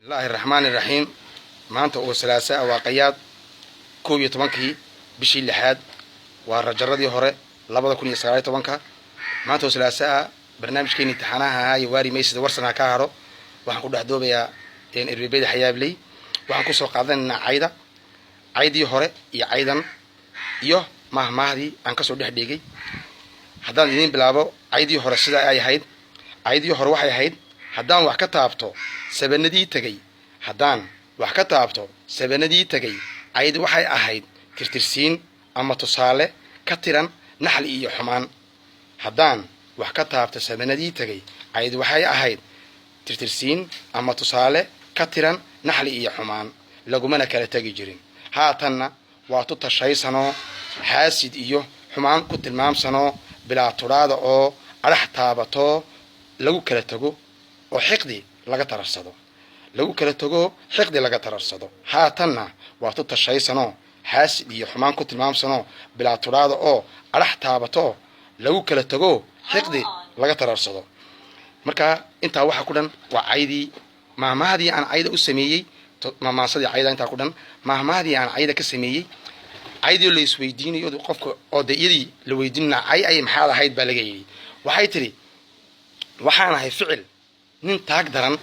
الله الرحمن الرحيم maanta oo salaasa waaqayaad 12 bishii lixaad waa rajaradii hore 2019 maanta oo salaasa barnaamijkeena imtixaanaha ay waari meesida warsana ka haro waxaan ku dhaxdoobayaa in irbeeda xayaabley waxaan ku soo qaadanaa caydii hore iyo caydan iyo mahmahdii aan ka soo dhexdhigay haddaan idin bilaabo caydii hore sida ay ahayd caydii hore waxay ahayd haddaan wax ka taabto sabanadii tagay haddaan wax ka taabto sabanadii tagay cayd waxay ahayd tirtirsiin ama tusaale ka tiran naxli iyo xumaan haddaan wax ka taabto sabanadii tagay cayd waxay ahayd tirtirsiin ama tusaale ka tiran naxli iyo xumaan lagumana kala tagi jirin haatanna waa tu tashaysano xaasid iyo xumaan ku tilmaamsano bilaa turaada oo arax taabato lagu kala tago oo xiqdi laga tararsado lagu kala tago xiqdi laga tararsado haatanna waa tu tashaysano xaasid iyo xumaan ku tilmaamsano bilaa turaada oo arax taabato lagu kala tago xiqdi laga tararsado marka inta waxa ku dhan waa caydii maamahdii aan cayda u sameeyay maamaasadii cayda inta ku dhan maamahdii aan cayda ka sameeyay caydii la isweydiinayo qofka oo deeyadii la weydiinaa ay maxaa ahayd baa laga yiri waxay tiri waxaan ahay ficil nin taag daran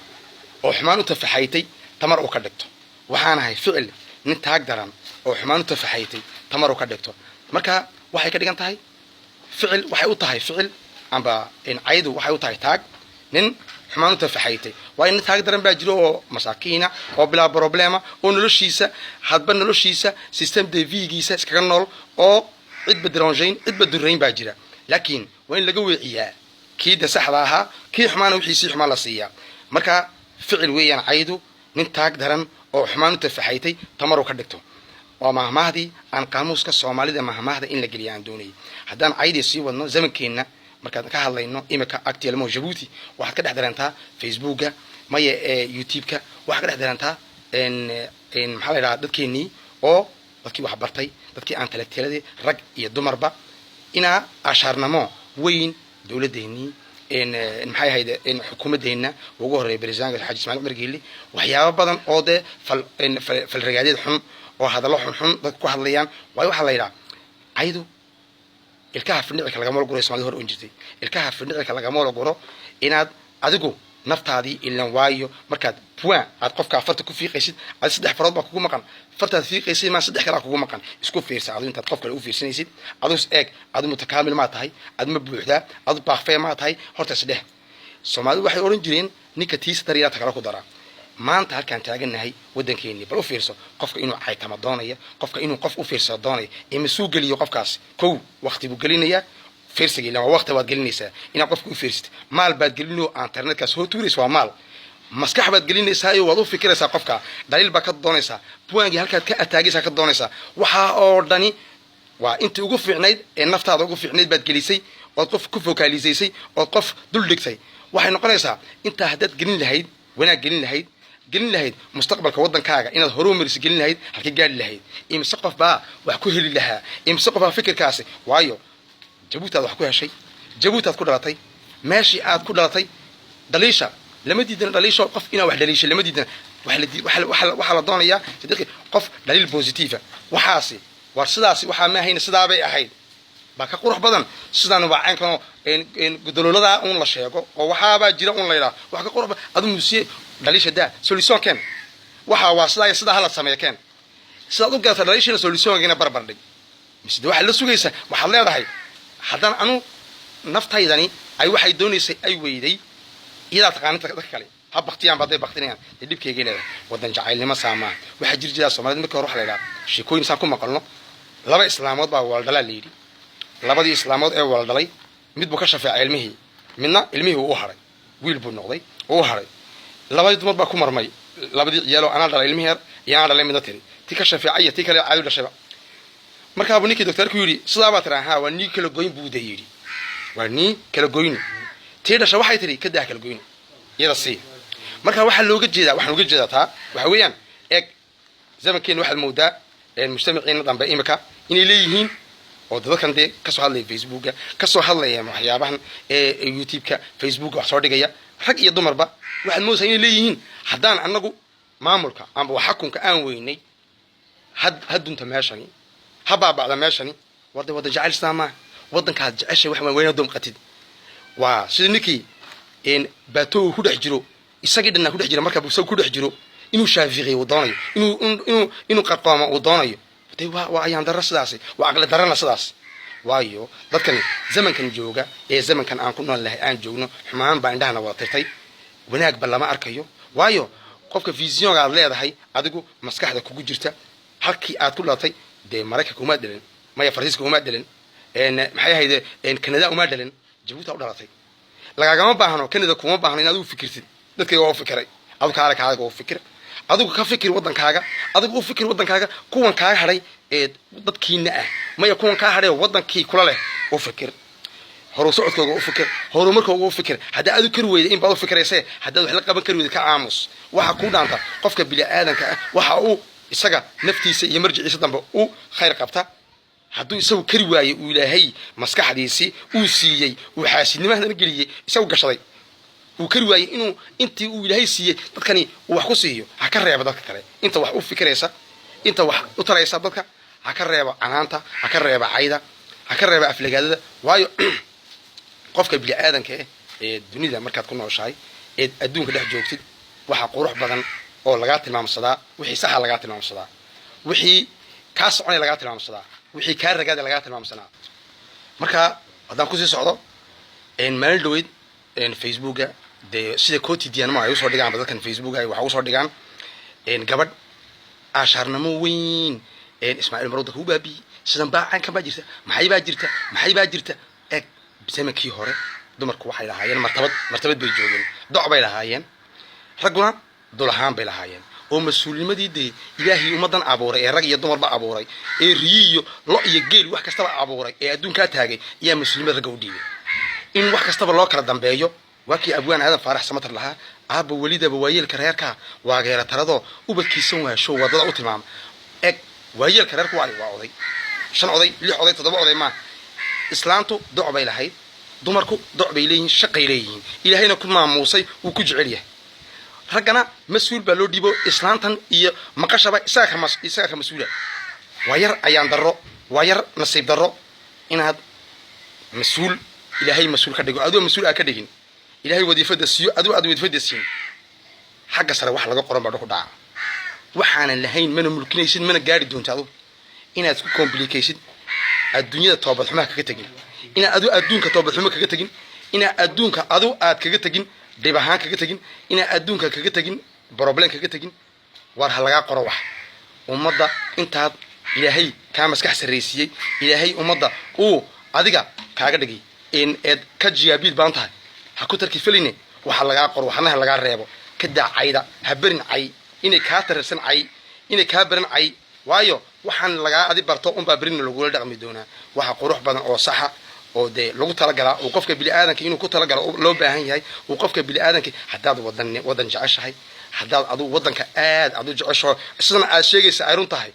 oo xumaan u tafaxaytay tamar u ka dhigto waxaan ahay ficil nin taag daran oo xumaan u tafaxaytay tamar u ka dhigto marka waxay ka dhigan tahay ficil waxay u tahay ficil amba in caydu waxay u tahay taag nin xumaan u tafaxaytay waa in taag daran baa jiro oo masaakiina oo bilaa problema oo noloshiisa hadba noloshiisa system de vie-giisa iskaga nool oo cid badranjayn cid badurayn baa jira laakiin waa in laga weeciyaa kiida saxda ahaa kii xumaan wixii xumaan la siiyaa marka ficil weeyaan caydu nin taag daran oo xumaan u tafaxaytay tamar u ka dhigto waa mahmahdii aan qaamuuska Soomaalida mahmahda in la geliyo aan doonay haddaan caydii sii wadno zamankeena markaan ka hadlayno imika agtielmo Djibouti waxaad ka dhex darantaa Facebooka maya YouTube-ka waxaad ka dhex darantaa in maxaa la yiraahdaa dadkeenii oo dadkii wax bartay dadkii aan talagteelade rag iyo dumarba ina asharnamo weyn dawladdeennii maxay ahayd in xukuumadeena ugu horeeyay president Xaji Ismaaciil Umar Geeli waxyaabo badan oo de fal ragaadeed xun oo hadallo xun dad ku hadlayaan waxa la yiraahdaa caydu ilkaha findhicilka laga mool guro Soomaaliya hor u jirtay ilkaha findhicilka laga mool guro inaad adigu naftaadii ilan waayo markaad point aad qofka farta ku fiiqaysid aad saddex farood baa kugu maqan fartaad fiiqaysid ma saddex kala kugu maqan isku fiirsa adigu intaad qof kale u fiirsanaysid adigu eeg adigu mutakaamil ma tahay adigu ma buuxda adigu baaqfay ma tahay horta saddex Soomaalidu waxay oran jireen ninka tiisa dariiqada kala ku dara maanta halkaan taaganahay wadankeeni bal u fiirso qofka inuu caytama doonaya qofka inuu qof u fiirso doonaya ima soo galiyo qofkaas kow waqti buu gelinaya fiirsiga ilaa waqti baad gelinaysaa inaad qofka u fiirsid maal baad gelinoo internetkaas hoo tuuris waa maal maskax baad gelinaysaa iyo waad u fikiraysaa qofka daliil baad ka doonaysaa buugaangi halkaad ka ataagaysaa ka doonaysaa waxa oo dhani waa inta ugu fiicnayd ee naftaada ugu fiicnayd baad gelisay oo qof ku focalisaysay oo qof dul dhigtay waxay noqonaysaa inta hadad gelin lahayd wanaag gelin lahayd mustaqbalka wadankaaga inaad horumaris gelin lahayd halkii gaari lahayd imsa qof baa wax ku heli lahaa imsa qof baa fikirkaasi waayo Djibouti aad wax ku heshay Djibouti aad ku dhalatay meeshii aad ku dhalatay daliisha lama diidan daliisha qof ina wax daliisha lama diidan waxa la doonayaa sidii qof daliil positive waxaasi war sidaasi waxa ma hayna sidaa bay ahayd ba ka qurux badan sidaan waa cayn kano in gudololada un la sheego oo waxa baa jira un la yiraahdo wax ka qurux adu musiye daliisha da solution kan waxa waa sidaa hala sameeyo kan sidaad u gaarto daliisha solution-gina barbar dhig misda waxa la sugaysa waxa leedahay haddaan anu naftaydani ay waxay doonaysay ay weyday iyada taqaanita dadka kale ha baqtiyaan baday baqtinayaan dibkeega leedahay wadan jacaylnimo saama waxa jirjida Soomaalida markii hore wax la yiraahdo sheekooyin saan ku maqalno laba islaamood baa waldala leeydi labadii islaamood ee waldalay mid buu ka shafeecay ilmihii midna ilmihii uu haray wiil buu noqday uu haray labadii dumar baa ku marmay labadii ciyaalo ana dhalay ilmihii yaa dhalay midna tiri ti ka shafeecay ti kale caayul dhashay marka abu ninkii doctorku yiri sidaa baa tiraha waa nii kala goyn buu deeyiri waa nii kala goyn tii dhashay waxay tiri ka daa kala goyn iyada si marka waxa looga jeedaa taa waxa weeyaan eeg zamankeen waxa moodaa in mujtamaciina dambe imika inay leeyihiin oo dadkan de ka soo hadlay Facebooka ka soo hadlaya waxyaabahan YouTube-ka Facebook wax soo dhigaya rag iyo dumarba waxaad moodaa inay leeyihiin haddaan anagu maamulka amba xakunka aan weynay hadunta meeshani habaabacda meeshani wada jacayl saama wadankaad jeceshay wax weyn doom qatid waa sida ninkii in baato ku dhex jiro isagii dhanna ku dhex jira marka uu ku dhex jiro inuu shaafiqi uu doonayo inuu qarqooma uu doonayo waa ayaan darasadaasi waa aqal darana sidaas waayo dadkan zamankan jooga ee zamankan aan ku noolahay aan joogno xumaan baa indhahana wada tirtay wanaag ba lama arkayo waayo qofka vision aad leedahay adigu maskaxda kugu jirta halkii aad ku latay de Mareykanka kuma dhalin maya Faransiiska kuma dhalin maxay ahayd Canada uma dhalin Djibouti u dhalatay lagagama baahno Canada kuma baahno inaad u fikirtid dadkayga oo fikiray adigu kaaga oo fikir adigu ka fikir wadankaaga adigu u fikir wadankaaga kuwan kaaga haray ee dadkiina ah maya kuwan ka haray wadankii kula leh oo fikir horo socodkooga u fikir horumarkooga u fikir hadaa aad kar weeyday in baad u fikiraysaa hadaa wax la qaban kar weeyday ka aamus waxa ku dhaanta qofka bili aadanka ah waxa uu isaga naftiisa iyo marjiciisa dambe uu khayr qabta hadduu isagu kari waayay uu ilaahay maskaxdiisi uu siiyay uu xaasidnimadan geliyay isagu gashaday uu kari waayay inuu intii uu ilaahay siiyay dadkani wax ku siiyo ha ka reebo dadka kale inta wax u fikiraysa inta wax u taraysa dadka ha ka reebo canaanta ha ka reebo cayda ha ka reebo aflagaadada waayo qofka bili aadanka ee dunida markaad ku nooshahay ee adduunka dhex joogtid waxa qurux badan oo laga tilmaamsadaa wixii sax laga tilmaamsadaa wixii ka soconay laga tilmaamsadaa wixii ka ragada laga tilmaamsanaa marka hadaan ku sii socdo meel dhaweyd Facebooka de sida quotidian ma ay soo dhigaan dadkan Facebook ay waxa u soo dhigaan gabadh asharnamo weyn Ismaaciil Marwada ku baabi sidan baacan ka jirta maxay baa jirta zamankii hore dumarku waxay lahaayeen martabad bay joogeen doc bay lahaayeen raguna dulahaan bay lahaayeen oo mas'uuliyadii ilaahi ummadan abuuray ee rag iyo dumarba abuuray ee riyo lo iyo geel wax kastaba abuuray ee adduunka taagay iyo mas'uuliyad rag u dhiibay in wax kastaba loo kala dambeeyo waakii abwaan aadan faarax samatar lahaa aaba walidaba waayeelka reerka waageera tarado ubadkiisan waasho wadada u tilmaam waayeelka reerku waa oday 5 oday 6 oday 7 oday ma islaantu doc bay lahayd dumarku doc bay leeyihiin shaqay leeyihiin ilaahayna ku maamuusay uu ku jecel yahay ragana mas'uul baa loo dhibo islaantan iyo maqashaba isaga ka mas'uula wayar ayaan daro wayar nasiib daro inaad mas'uul ilaahay mas'uul ka dhigo adoo mas'uul ka dhigin ilaahay wadiifada siiyo adoo wadiifada siin xagga sare wax laga qoran baa ku dhaca waxaan lahayn mana mulkinaysid mana gaari doontaado inaad ku complication adduunyada toobad xumaa kaga tagin ina adu adduunka toobad xumaa kaga tagin ina adduunka adu aad kaga tagin dib ahaan kaga tagin ina adduunka kaga tagin problem kaga tagin war halaga qoro wax umada intaad ilaahay ka maskax sareysiyay ilaahay umada uu adiga kaaga dhigay in eed ka jiyaabid baan tahay ha ku tarki filine waxa laga qoro waxna laga reebo ka daacayda habarin ay inay ka tarsan ay inay ka baran ay waayo waxaan laga adi barto baa barin lagu dhaqmi doonaa waxa qurux badan oo saxa oo de lagu tala galaa oo qofka bili aadanka inuu ku tala galo loo baahan yahay oo qofka bili aadanka hadaad wadan jeceshahay hadaad adu wadanka aad adu jecesho sidan aad sheegaysa ay runtahay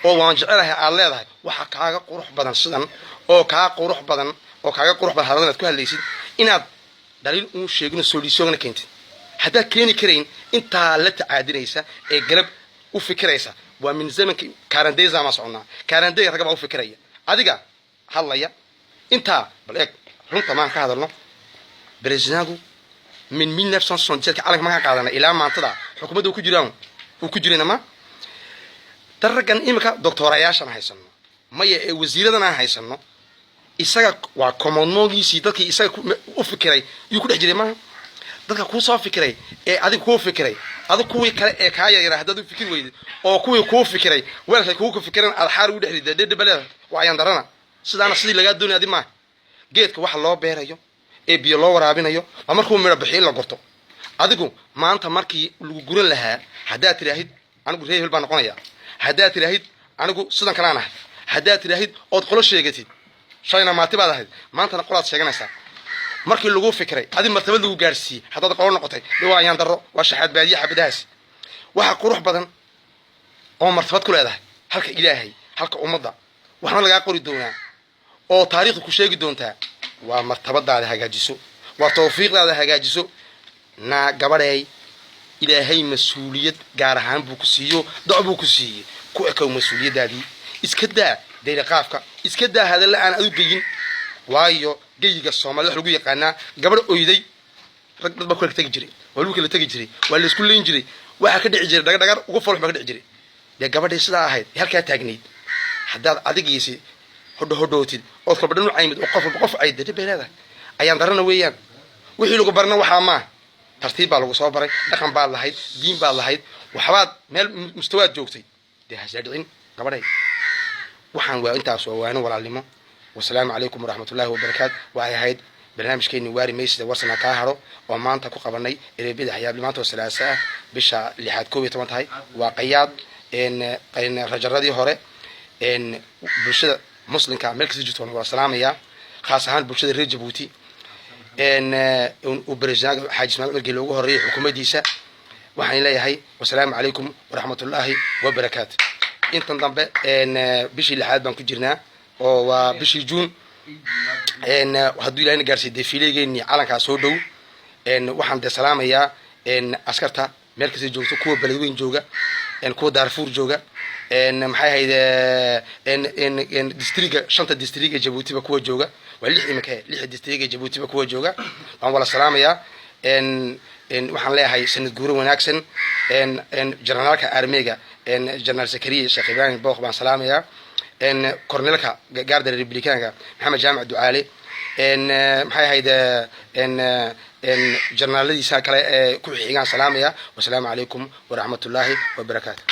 oo waan jecelahay aad leedahay waxa kaaga qurux badan sidan oo kaaga qurux badan hadalad ku hadlaysid inaad daliil uu sheegno solution keentid hadaa keeni karayn inta la tacaadinaysa ee galab u fikiraysa waa min zamanki karandeeza ma socona karandeey ragaba u fikiraya adiga hadlaya inta bal eeg runta ma ka hadalno presidentku min 1977 calanka ma ka qaadana ilaa maantada xukuumadda uu ku jireen ma taragan imika doctorayaashan haysano maya ee wasiiradana haysano isaga waa commandmogiisi dadkii isaga u fikiray uu ku dhex jiray ma dadka ku soo fikiray ee adiga ku fikiray adiga kuwii kale ee ka yaraahdo fikir weeyday oo kuwii ku fikiray weelka ku fikiran alxaar u dhexlida dadbaleed waayaan darana sidaana sidii laga doonayay ma geedka wax loo beerayo ee biyo loo waraabinayo markuu miro bixin la gorto adigu maanta markii lagu guran lahaa hadaa tiraahid anigu reehel baan noqonaya hadaa tiraahid anigu sidan kala anahay hadaa tiraahid oo qolo sheegatid shayna maatibaad ahayd maanta qolaad sheeganaysa markii lagu fikiray adi martabad lagu gaarsiiyay hadda qolo noqotay dhawaayaan daro waa shaxad baadiye xabadaas waxa qurux badan oo martabad ku leedahay halka ilaahay halka umada waxna laga qori doonaa oo taariikhdu ku sheegi doontaa waa martabadaada hagaajiso waa tawfiiqdaada hagaajiso na gabadhay إلهي مسؤولية جارهان بوكسيو ضع بوكسي كو أكو مسؤولية دادي إسكدا دير قافك إسكدا هذا اللي أنا أدو جين وايو جيجا الصومال حلقو يقانا قبل أويدي رقد بكل تجري والوك اللي تجري واللي كل ينجري واحد كده يجري دقر وقفل ما كده يجري ده قبل يصير هاي هالكا تجنيد حداد عدق يسي هدوتي أذكر بدون عيمد وقف عيد ده بهذا أيام درنا ويان وحي لو برنا waxa ma tartiib baa lagu soo baray dhaqan baa lahayd diin baa lahayd waxaad meel mustawaad joogtay de hasadin gabadhay waxaan waa intaas oo waana walaalnimo wassalaamu calaykum waraxmatullaahi wabarakaat waa ahayd barnaamijkeeni waari meysida warsana ka haro oo maanta ku qabanay ereebida xayaab maanta oo salaasa bisha 6 tahay waa qayaad in rajaradii hore in bulshada muslimka meel kasta jirto waa salaamaya khaas ahaan bulshada reer Djibouti إن وبرزاق حاج اسماعيل مرقي لوجه الريح حكومة ديسة وحين لا يهي والسلام عليكم ورحمة الله وبركاته أنت نضم إن بشي لحد بنك جرنا وبشي جون إن وحدوا لنا جالس الدفيلة إني على كاسودو إن وحمد السلام هي إن أسكرتها مركز الجوجة كوا بلدوين جوجا إن كوا دارفور جوجا إن محي هيدا إن ديستريكا شنطة ديستريكا جيبوتي بكوا جوجا واللي مكان اللي ديستريكا جيبوتي بكوا جوجا أنا والله السلام يا إن وحنا لا هاي سند جورو وناكسن إن جنرالك أرميجا إن جنرال سكري شقيبان بوخ بان سلام يا إن كورنيلكا جاردر الريبليكان محمد جامع الدعالي إن محي هيدا إن جنرال دي ساكلا كل حين سلام يا والسلام عليكم ورحمة الله وبركاته.